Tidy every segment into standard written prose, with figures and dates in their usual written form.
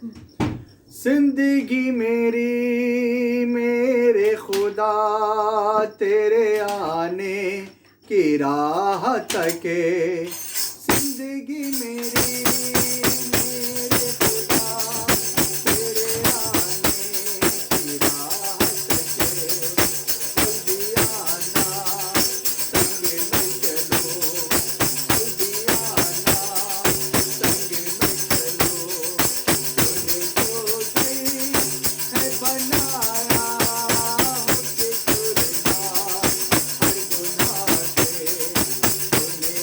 जिंदगी मेरी मेरे खुदा तेरे आने की राह तके। जिंदगी मेरी मेरे खुदा तेरे आने की राह तके। जल्दी आना संग में चलो, जल्दी आना संग में चलो। तूने जो दिल है बनाया उसके कुर्बान हर गुनाह से। तूने मुझको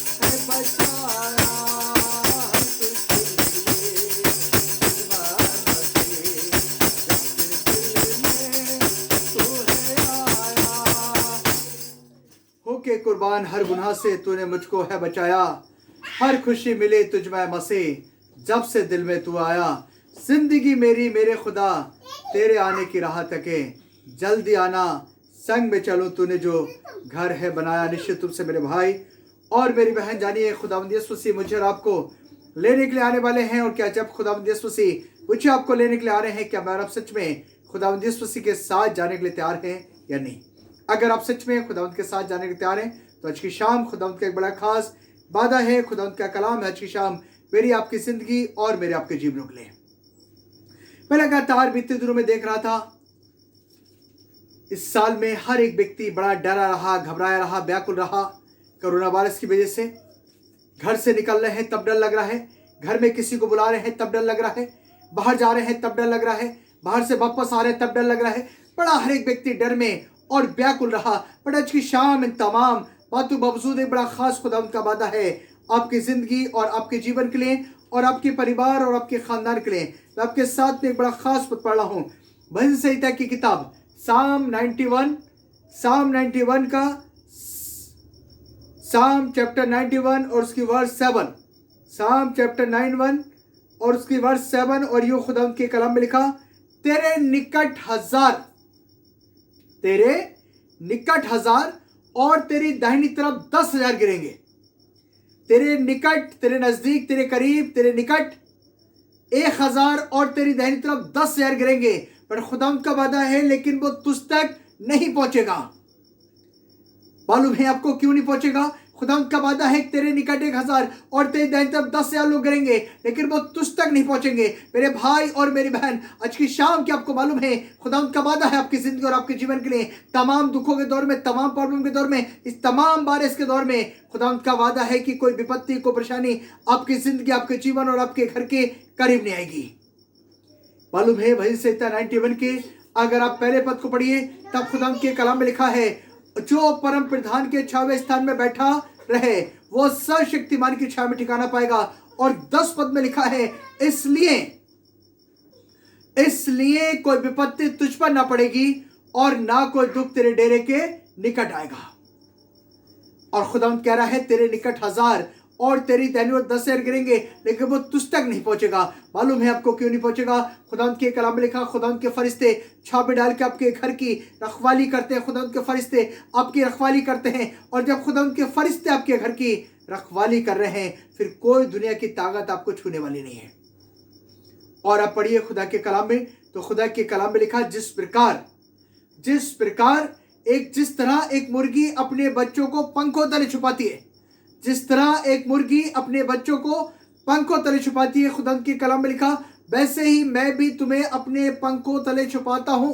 है बचाया तुझके लिए जमाना से। जब से दिल में तू है आया होके कुर्बान हर गुनाह से। तूने मुझको है बचाया, हर खुशी मिले तुझ में मसे जब से दिल में तू आया। जिंदगी मेरी मेरे खुदा तेरे आने की राह तके। जल्दी आना संग में चलो, तूने जो घर है बनाया। निश्चित रूप से मेरे भाई और मेरी बहन जानिए, खुदावंद यीशु मसीह मुझे और आपको लेने के लिए आने वाले हैं। और क्या जब खुदावंद यीशु मसीह मुझे आपको लेने के लिए आ रहे हैं, क्या मैं आप सच में खुदावंद यीशु मसीह के साथ जाने के लिए तैयार हैं या नहीं? अगर आप सच में खुदावंद के साथ जाने के लिए तैयार हैं तो आज की शाम खुदावंद का एक बड़ा खास वादा है, खुदावंद का कलाम है आज की शाम मेरी आपकी जिंदगी और मेरे आपके जीवनों के लिए। मैं लगातार बीते दिनों में देख रहा था, इस साल में हर एक व्यक्ति बड़ा डरा रहा, घबराया रहा, व्याकुल रहा कोरोना वायरस की वजह से। घर से निकल रहे हैं तब डर लग रहा है, घर में किसी को बुला रहे हैं तब डर लग रहा है, बाहर जा रहे हैं तब डर लग रहा है, बाहर से वापस आ रहे हैं तब डर लग रहा है। बड़ा हर एक व्यक्ति डर में और व्याकुल रहा। बट आज की शाम इन तमाम बातों बावजूद एक बड़ा खास खुदावंद का वादा है आपकी जिंदगी और आपके जीवन के लिए और आपके परिवार और आपके खानदान के लिए। मैं आपके साथ में एक बड़ा खास पद पढ़ रहा हूँ, भजन संहिता की किताब साम 91 का साम चैप्टर 91 और उसकी वर्स 7। साम चैप्टर 91 और उसकी वर्स 7। और यो खुदावंद के कलाम में लिखा, तेरे निकट हजार और तेरी दाहिनी तरफ 10,000 गिरेंगे। तेरे निकट, तेरे नजदीक, तेरे करीब, तेरे निकट 1,000 और तेरी दाहिनी तरफ 10,000 गिरेंगे, पर खुदावंद का वादा है लेकिन वो तुझ तक नहीं पहुंचेगा। मालूम है आपको क्यों नहीं पहुंचेगा? खुदावंद का वादा है तेरे निकट 1,000 और तेरी दाहिनी तरफ 10,000 लोग गिरेंगे, लेकिन वो तुझ तक नहीं पहुंचेंगे। मेरे भाई और मेरी बहन, आज की शाम की आपको मालूम है खुदावंद का वादा है आपकी जिंदगी और आपके जीवन के लिए। तमाम दुखों के दौर में, तमाम प्रॉब्लम के दौर में, इस तमाम बारिश के दौर में खुदावंद का वादा है कि कोई विपत्ति, कोई परेशानी आपकी जिंदगी, आपके जीवन और आपके घर के करीब नहीं आएगी। मालूम है भजन संहिता 91 के अगर आप पहले पद को पढ़िए तब खुदावंद के कलाम में लिखा है, जो परम प्रधान के छावे स्थान में बैठा रहे वो सर्वशक्तिमान की छाया में ठिकाना पाएगा। और 10 पद में लिखा है, इसलिए कोई विपत्ति तुझ पर ना पड़ेगी और ना कोई दुख तेरे डेरे के निकट आएगा। और खुदावंद कह रहा है तेरे निकट 1,000 और तेरी दाहिनी ओर 10,000 गिरेंगे, लेकिन वो तुझ तक नहीं पहुंचेगा। मालूम है आपको क्यों नहीं पहुंचेगा? खुदावंद के कलाम में लिखा, खुदावंद के फरिश्ते छापे डाल के आपके घर की रखवाली करते हैं। खुदावंद के फरिश्ते आपकी रखवाली करते हैं, और जब खुदावंद के फरिश्ते आपके घर की रखवाली कर रहे हैं, फिर कोई दुनिया की ताकत आपको छूने वाली नहीं है। और आप पढ़िए खुदा के कलाम में, तो खुदा के कलाम में लिखा, जिस प्रकार जिस तरह एक मुर्गी अपने बच्चों को पंखों तले छुपाती है, जिस तरह एक मुर्गी अपने बच्चों को पंखों तले छुपाती है, खुदावंद के कलाम में लिखा, वैसे ही मैं भी तुम्हें अपने पंखों तले छुपाता हूं।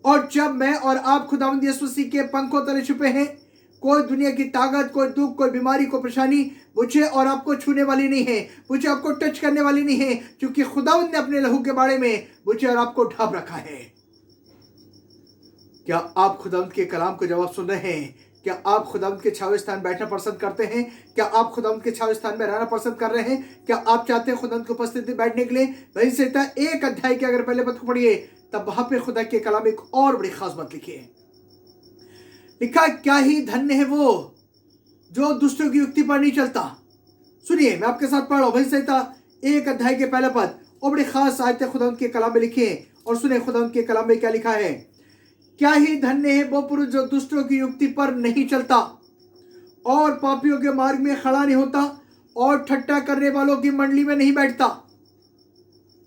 और जब मैं और आप खुदावंद यीशु मसीह के पंखों तले छुपे हैं, कोई दुनिया की ताकत, कोई दुख, कोई बीमारी, कोई परेशानी मुझे और आपको छूने वाली नहीं है, मुझे आपको टच करने वाली नहीं है, क्योंकि खुदावंद ने अपने लहू के बारे में मुझे और आपको ढांप रखा है। क्या आप खुदावंद के कलाम को जवाब सुन रहे हैं? क्या आप खुदावंद के छावे स्थान बैठना पसंद करते हैं? क्या आप खुदावंद के छावे स्थान में रहना पसंद कर रहे हैं? क्या आप चाहते हैं खुदावंद की उपस्थिति बैठने के लिए? भजन संहिता 1 अध्याय के अगर पहले पद को पढ़िए तब वहां पे खुदा के कलाम एक और बड़ी खास बात लिखी है। लिखा, क्या ही धन्य है वो जो दुष्टों की युक्ति पर नहीं चलता। सुनिए, मैं आपके साथ पढ़ रहा हूं भजन संहिता 1 अध्याय के पहले पद, और बड़ी खास आयतें खुदावंद के कलाम में लिखी है। और सुने खुदावंद के कलाम में क्या लिखा है, क्या ही धन्य है वो पुरुष जो दुष्टों की युक्ति पर नहीं चलता और पापियों के मार्ग में खड़ा नहीं होता और ठट्टा करने वालों की मंडली में नहीं बैठता।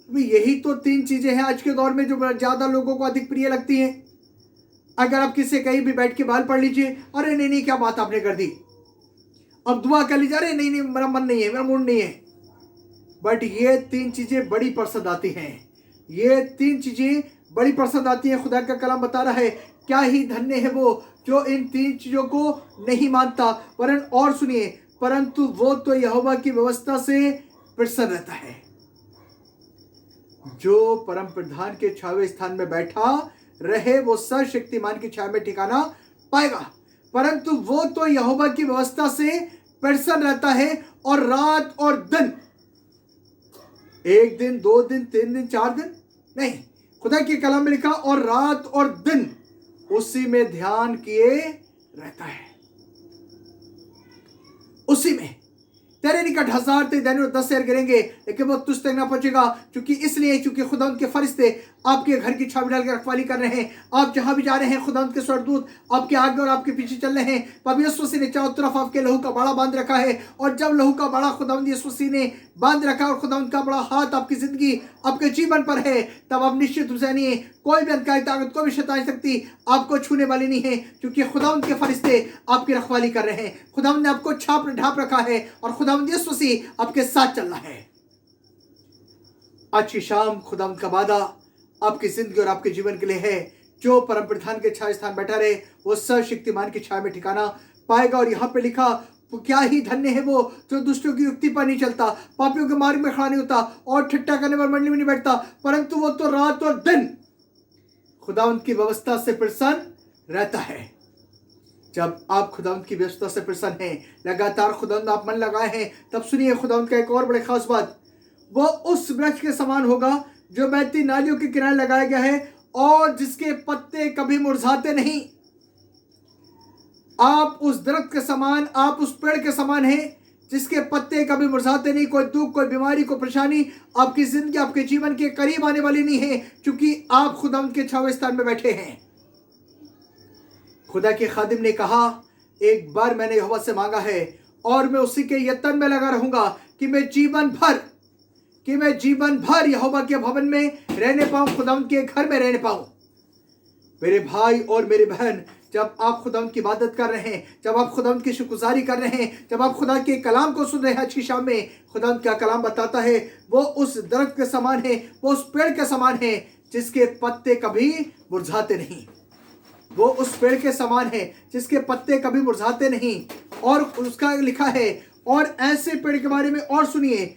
यही तो 3 चीजें हैं आज के दौर में जो ज्यादा लोगों को अधिक प्रिय लगती हैं। अगर आप किसी कहीं भी बैठ के बाल पढ़ लीजिए, अरे नहीं क्या बात आपने कर दी, अब दुआ कर लीजिए, अरे नहीं मेरा मन नहीं है, मेरा मूड नहीं है। बट ये 3 चीजें बड़ी पसंद आती हैं, ये 3 चीजें बड़ी पसंद आती हैं। खुदा का कलाम बता रहा है, क्या ही धन्य है वो जो इन 3 चीजों को नहीं मानता, वरन और सुनिए, परंतु वो तो यहोवा की व्यवस्था से प्रसन्न रहता है। जो परम प्रधान के छावे स्थान में बैठा रहे वो सर्वशक्तिमान की छाया में ठिकाना पाएगा, परंतु वो तो यहोवा की व्यवस्था से प्रसन्न रहता है। और रात और दिन, 1 दिन 2 दिन 3 दिन 4 दिन नहीं, खुदा के कलाम में लिखा और रात और दिन उसी में ध्यान किए रहता है। उसी में तेरे निकट 1000 तेरे दाहिने ओर 10,000 गिरेंगे, लेकिन वो तुझ तक ना पहुंचेगा। क्योंकि खुदा के फरिश्ते आपके घर की छावनी डालकर रखवाली कर रहे हैं। आप जहां भी जा रहे हैं, खुदा के स्वर्गदूत आपके आगे और आपके पीछे चल रहे हैं। पवित्र यीशु मसीह ने चारों तरफ आपके लहू का बाड़ा बांध रखा है, और जब लहू का बाड़ा खुदावंद यीशु मसीह ने बांध रखा और खुदावंद का बड़ा हाथ आपकी जिंदगी आपके जीवन पर है, तब आप निश्चित रूप से जानिए कोई भी अंधकारी ताकत, कोई भी शैतानी शक्ति आपको छूने वाली नहीं है। क्योंकि खुदावंद के फरिश्ते आपकी रखवाली कर रहे हैं। खुदावंद ने आपको छाप ढाप रखा है और खुदावंद यीशु मसीह आपके साथ चल रहा है। आज की शाम खुदावंद का वादा आपकी जिंदगी और आपके जीवन के लिए है। जो परम प्रधान के छाया स्थान बैठा रहे वो सर्वशक्तिमान की छाया में ठिकाना पाएगा। और यहाँ पे लिखा, क्या ही धन्य है वो जो दुष्टों की युक्ति पर नहीं चलता, पापियों के मार्ग में खड़ा नहीं होता और ठट्टा करने पर मंडली में नहीं बैठता, परंतु वो तो रात और दिन खुदावंद की व्यवस्था से प्रसन्न रहता है। जब आप खुदावंद की व्यवस्था से प्रसन्न हैं, लगातार खुदावंद आप मन लगाए हैं, तब सुनिए खुदावंद का एक और बड़े खास बात, वो उस वृक्ष के समान होगा जो बहती नालियों के किनारे लगाया गया है और जिसके पत्ते कभी मुरझाते नहीं। आप उस दरख्त के समान, आप उस पेड़ के समान हैं जिसके पत्ते कभी मुरझाते नहीं। कोई दुख, कोई बीमारी, कोई परेशानी आपकी जिंदगी, आपके जीवन के करीब आने वाली नहीं है, क्योंकि आप खुदावंद के छावे स्थान में बैठे हैं। खुदा के खादिम ने कहा, एक बार मैंने यहोवा से मांगा है और मैं उसी के यत्न में लगा रहूंगा कि मैं जीवन भर यहोवा के भवन में रहने पाऊं, खुदावंद के घर में रहने पाऊं। मेरे भाई और मेरी बहन, जब आप खुदावंद की इबादत कर रहे हैं, जब आप खुदावंद की शुक्रगुजारी कर रहे हैं, जब आप खुदा के कलाम को सुन रहे हैं, आज की शाम में खुदावंद का कलाम बताता है वो उस दरख्त के समान है, वो उस पेड़ के समान है जिसके पत्ते कभी मुरझाते नहीं। वो उस पेड़ के समान है जिसके पत्ते कभी मुरझाते नहीं। और उसका लिखा है, और ऐसे पेड़ के बारे में और सुनिए,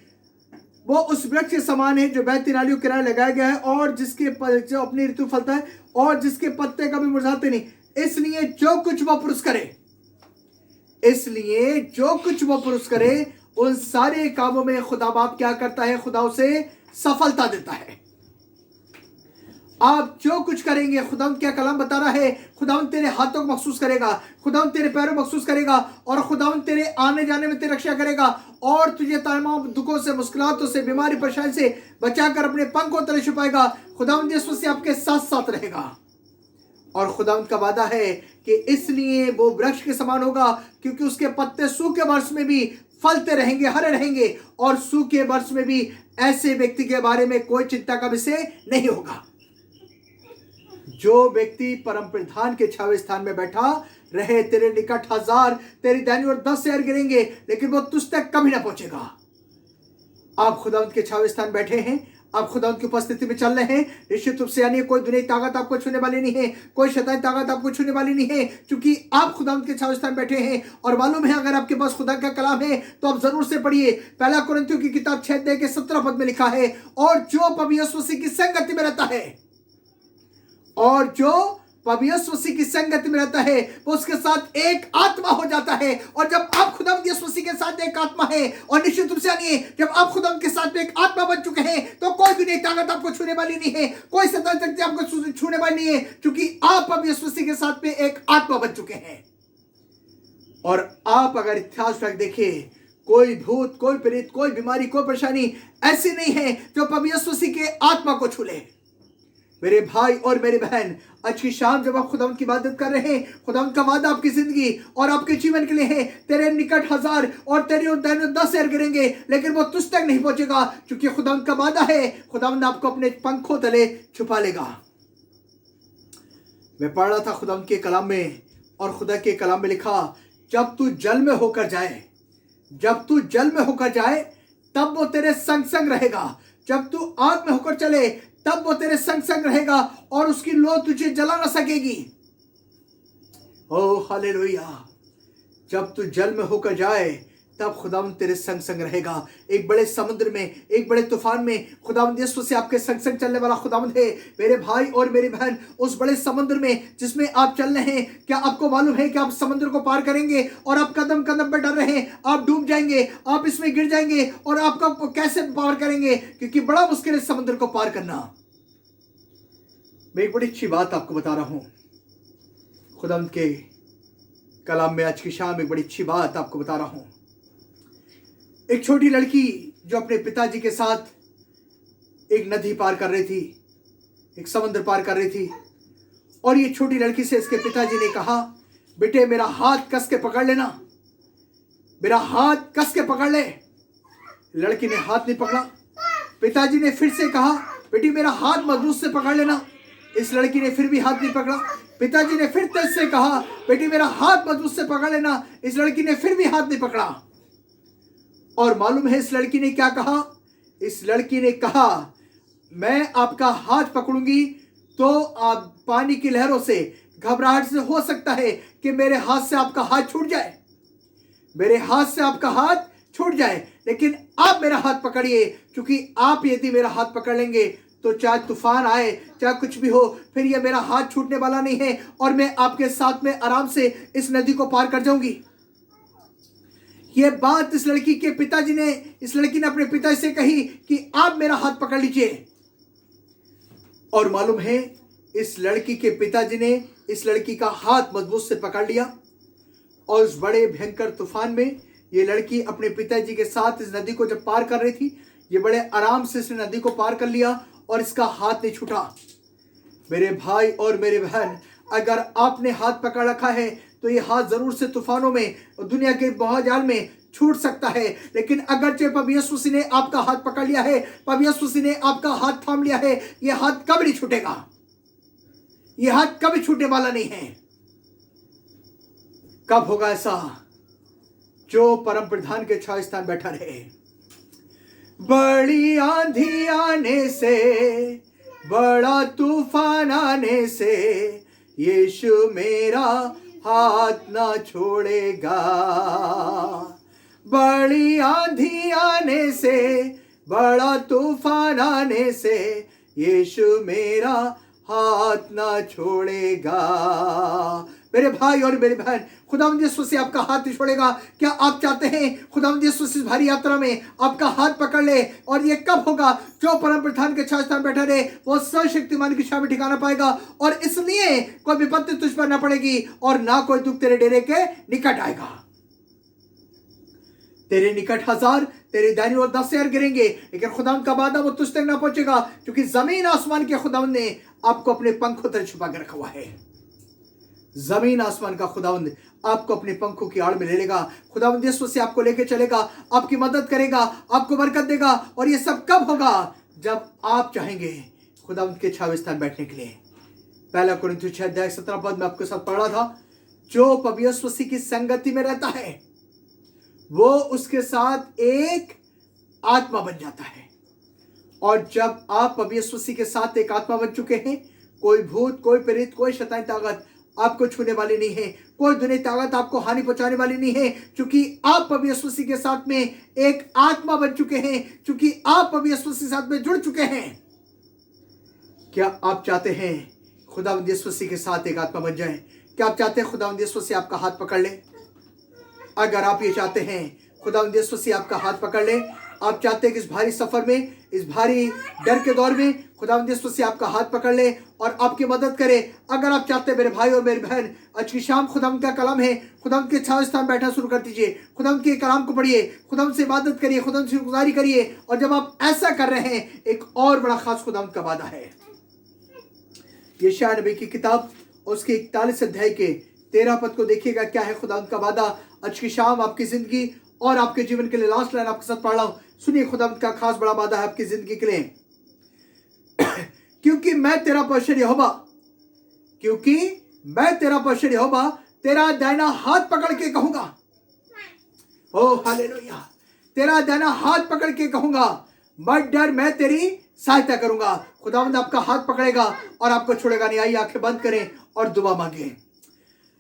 वो उस वृक्ष के समान है जो बहती नालियों के किनारे लगाया गया है और जो अपनी ऋतु फलता है और जिसके पत्ते कभी मुरझाते नहीं। इसलिए जो कुछ वो पुरुष करे उन सारे कामों में खुदा बाप क्या करता है, खुदा उसे सफलता देता है। आप जो कुछ करेंगे, खुदावंद क्या कलाम बता रहा है, खुदावंद तेरे हाथों को महसूस करेगा, खुदावंद तेरे पैरों को महसूस करेगा और खुदावंद तेरे आने जाने में तेरी रक्षा करेगा और तुझे तमाम दुखों से, मुश्किलों से, बीमारी परेशानी से बचाकर अपने पंखों तले छुपाएगा। खुदावंद यीशु मसीह आपके साथ साथ रहेगा। और खुदावंद का वादा है कि इसलिए वो वृक्ष के समान होगा, क्योंकि उसके पत्ते सूखे वर्ष में भी फलते रहेंगे, हरे रहेंगे, और सूखे वर्ष में भी ऐसे व्यक्ति के बारे में कोई चिंता का विषय नहीं होगा। जो व्यक्ति परम प्रधान के छावे स्थान में बैठा रहे, तेरे निकट 1000 तेरी दाहिनी ओर 10,000 गिरेंगे, लेकिन वो तुझ तक कभी ना पहुंचेगा। आप खुदावंद के छावे स्थान बैठे हैं, आप खुदावंद की उपस्थिति में चल रहे हैं, निश्चित रूप से यानी कोई दुनियाई ताकत आपको छूने वाली नहीं है, कोई शैतानी ताकत आपको छूने वाली नहीं है, क्योंकि आप खुदावंद के छावे स्थान बैठे हैं। और मालूम है, अगर आपके पास खुदा का कलाम है तो आप जरूर से पढ़िए। पहला कुरिन्थियों की किताब 6:17 में लिखा है, और जो पवित्र यीशु मसीह की संगति में रहता है, और जो पवित्र यीशु मसीह की संगति में रहता है वो उसके साथ एक आत्मा हो जाता है। और जब आप खुदावंद यीशु मसीह के साथ एक आत्मा है, और निश्चित रूप से जानिए, जब आप खुदावंद के साथ एक आत्मा बन चुके हैं तो कोई भी नहीं ताकत आपको छूने वाली नहीं है, कोई शैतानी शक्ति आपको छूने वाली नहीं है, क्योंकि आप अब यीशु मसीह के साथ में एक आत्मा बन चुके हैं। और आप अगर इतिहास में देखिए, कोई भूत, कोई प्रेत, कोई बीमारी, कोई परेशानी ऐसी नहीं है जो पवित्र यीशु मसीह के आत्मा को छू ले। मेरे भाई और मेरी बहन, आज की शाम जब आप खुदावंद की इबादत कर रहे हैं, खुदावंद का वादा आपकी जिंदगी और आपके जीवन के लिए है, तेरे निकट 1000 और तेरे दाहिने 10,000 गिरेंगे, लेकिन वो तुझ तक नहीं पहुंचेगा, क्योंकि खुदावंद का वादा है, खुदावंद आपको अपने पंखों तले छुपा लेगा। मैं पढ़ रहा था खुदावंद के कलाम में, और खुदा के कलाम में लिखा, जब तू जल में होकर जाए, जब तू जल में होकर जाए तब वो तेरे संग संग रहेगा, जब तू आग में होकर चले तब वो तेरे संग संग रहेगा, और उसकी लो तुझे जला ना सकेगी। ओ हालेलुया। जब तू जल में होकर जाए तब खुदावंद तेरे संग संग रहेगा। एक बड़े समुद्र में, एक बड़े तूफान में खुदावंद यीशु से आपके संग संग चलने वाला खुदावंद है। मेरे भाई और मेरी बहन, उस बड़े समुद्र में जिसमें आप चल रहे हैं, क्या आपको मालूम है कि आप समुद्र को पार करेंगे और आप कदम कदम पर डर रहे हैं, आप डूब जाएंगे, आप इसमें गिर जाएंगे, और आपका कैसे पार करेंगे, क्योंकि बड़ा मुश्किल है समुद्र को पार करना। मैं एक बड़ी अच्छी बात आपको बता रहा हूं, खुदावंद के कलाम में आज की शाम एक बड़ी अच्छी बात आपको बता रहा हूं। एक छोटी लड़की जो अपने पिताजी के साथ एक नदी पार कर रही थी, एक समुद्र पार कर रही थी, और ये छोटी लड़की से इसके पिताजी ने कहा, बेटे मेरा हाथ कस के पकड़ लेना, मेरा हाथ कस के पकड़ ले। लड़की ने हाथ नहीं पकड़ा। पिताजी ने फिर से कहा, बेटी मेरा हाथ मजबूत से पकड़ लेना। इस लड़की ने फिर भी हाथ नहीं पकड़ा। पिताजी ने फिर तेज से कहा, बेटी मेरा हाथ मजबूत से पकड़ लेना। इस लड़की ने फिर भी हाथ नहीं पकड़ा। और मालूम है इस लड़की ने क्या कहा? इस लड़की ने कहा, मैं आपका हाथ पकड़ूंगी तो आप पानी की लहरों से, घबराहट से हो सकता है कि मेरे हाथ से आपका हाथ छूट जाए, मेरे हाथ से आपका हाथ छूट जाए, लेकिन आप मेरा हाथ पकड़िए, क्योंकि आप यदि मेरा हाथ पकड़ लेंगे तो चाहे तूफान आए, चाहे कुछ भी हो, फिर ये मेरा हाथ छूटने वाला नहीं है, और मैं आपके साथ में आराम से इस नदी को पार कर जाऊंगी। ये बात इस लड़की के पिताजी ने, इस लड़की ने अपने पिताजी से कही कि आप मेरा हाथ पकड़ लीजिए। और मालूम है इस लड़की के पिताजी ने इस लड़की का हाथ मजबूत से पकड़ लिया, और उस बड़े भयंकर तूफान में ये लड़की अपने पिताजी के साथ इस नदी को जब पार कर रही थी, ये बड़े आराम से इस नदी को पार कर लिया और इसका हाथ नहीं छूटा। मेरे भाई और मेरी बहन, अगर आपने हाथ पकड़ रखा है तो ये हाथ जरूर से तूफानों में, दुनिया के बहाजाल में छूट सकता है, लेकिन अगरचे प्रभु यीशु मसीह ने आपका हाथ पकड़ लिया है, प्रभु यीशु मसीह ने आपका हाथ थाम लिया है, ये हाथ कभी नहीं छूटेगा, ये हाथ कभी छूटने वाला नहीं है। कब होगा ऐसा? जो परम प्रधान के छाया स्थान बैठा रहे। बड़ी आंधी आने से, बड़ा तूफान आने से, यीशु मेरा हाथ ना छोड़ेगा। बड़ी आंधी आने से, बड़ा तूफान आने से, यीशु मेरा हाथ ना छोड़ेगा। मेरे भाई और मेरी बहन, खुदावंद यीशु से आपका हाथ नहीं छोड़ेगा। क्या आप चाहते हैं खुदावंद यीशु इस भारी यात्रा में आपका हाथ पकड़ ले? और ये कब होगा? जो परम प्रधान के छाया स्थान बैठा रहे, वो सर्वशक्तिमान की छाया में ठिकाना पाएगा, और इसलिए कोई विपत्ति तुझ पर ना पड़ेगी और ना कोई दुख तेरे डेरे के निकट आएगा। तेरे निकट 1000, तेरे दाहिनी ओर 10,000 गिरेंगे, लेकिन खुदावंद का वादा वो तुझ तक ना पहुंचेगा, क्योंकि जमीन आसमान के खुदावंद ने आपको अपने पंखों तले छुपा के रखा हुआ है। जमीन आसमान का खुदावंद आपको अपने पंखों की आड़ में ले लेगा। खुदावंद यीशु से आपको लेके चलेगा, आपकी मदद करेगा, आपको बरकत देगा। और ये सब कब होगा? जब आप चाहेंगे खुदावंद के छाया स्थान बैठने के लिए। पहला कुरिन्थियों 6 अध्याय 17 पद में आपके साथ पढ़ा था, जो प्रभु यीशु मसीह की संगति में रहता है वो उसके साथ एक आत्मा बन जाता है। और जब आप प्रभु यीशु मसीह के साथ एक आत्मा बन चुके हैं, कोई भूत, कोई प्रेत, कोई शैतानी ताकत आपको छूने वाली नहीं है, कोई दुनिया ताकत आपको हानि पहुंचाने वाली नहीं है, क्योंकि आप प्रभु यीशु मसीह के साथ में एक आत्मा बन चुके हैं, क्योंकि आप प्रभु यीशु मसीह के साथ में जुड़ चुके हैं। क्या आप चाहते हैं खुदावंद यीशु मसीह के साथ एक आत्मा बन जाए? क्या आप चाहते हैं खुदावंद यीशु मसीह आपका हाथ पकड़ ले? अगर आप ये चाहते हैं खुदावंद यीशु मसीह आपका हाथ पकड़ ले, आप चाहते हैं कि इस भारी सफर में, इस भारी डर के दौर में खुदावंद यीशु मसीह आपका हाथ पकड़ ले और आपकी मदद करे। अगर आप चाहते हैं मेरे भाई और मेरी बहन, आज की शाम खुदावंद का कलाम है, खुदावंद के छाया स्थान बैठना शुरू कर दीजिए, खुदावंद के कलाम को पढ़िए, खुदावंद से इबादत करिए, खुदावंद से गुजारी करिए। और जब आप ऐसा कर रहे हैं, एक और बड़ा खास खुदावंद का वादा है। यशायाह नबी की किताब उसके 41 अध्याय के 13 पद को देखिएगा, क्या है खुदा का वादा आज की शाम आपकी जिंदगी और आपके जीवन के लिए। लास्ट लाइन आपके साथ पढ़ रहा हूं, सुनिए खुदा का खास बड़ा वादा है आपकी जिंदगी के लिए। क्योंकि मैं तेरा परमेश्वर यहोवा, क्योंकि मैं तेरा परमेश्वर यहोवा तेरा दाहिना हाथ पकड़ के कहूंगा, ओ हालेलुया, तेरा दाहिना हाथ पकड़ के कहूंगा, मत डर, मैं तेरी सहायता करूंगा। खुदावंद आपका हाथ पकड़ेगा और आपको छोड़ेगा नहीं। आइए आंखें बंद करें और दुआ मांगे।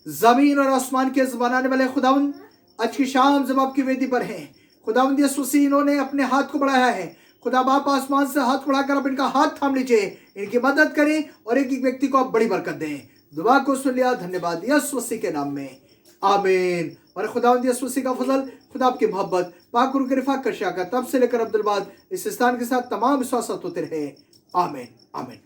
जमीन और आसमान के बनाने वाले खुदावंद, आज की शाम जब आपकी वेदी पर है खुदावंद यीशु मसीह, इन्होंने अपने हाथ को बढ़ाया है। खुदा बाप आसमान से हाथ बढ़ाकर आप इनका हाथ थाम लीजिए, इनकी मदद करें और एक एक व्यक्ति को आप बड़ी बरकत दें। दुआ को सुन लिया, धन्यवाद यीशु मसीह के नाम में, आमीन। और खुदावंद यीशु मसीह का फजल, खुदा आपकी मोहब्बत, पाक गुरु की रिफाकत, तब से लेकर अब्दुल बाद इस स्थान के साथ तमाम विश्वास होते रहे, आमीन आमीन।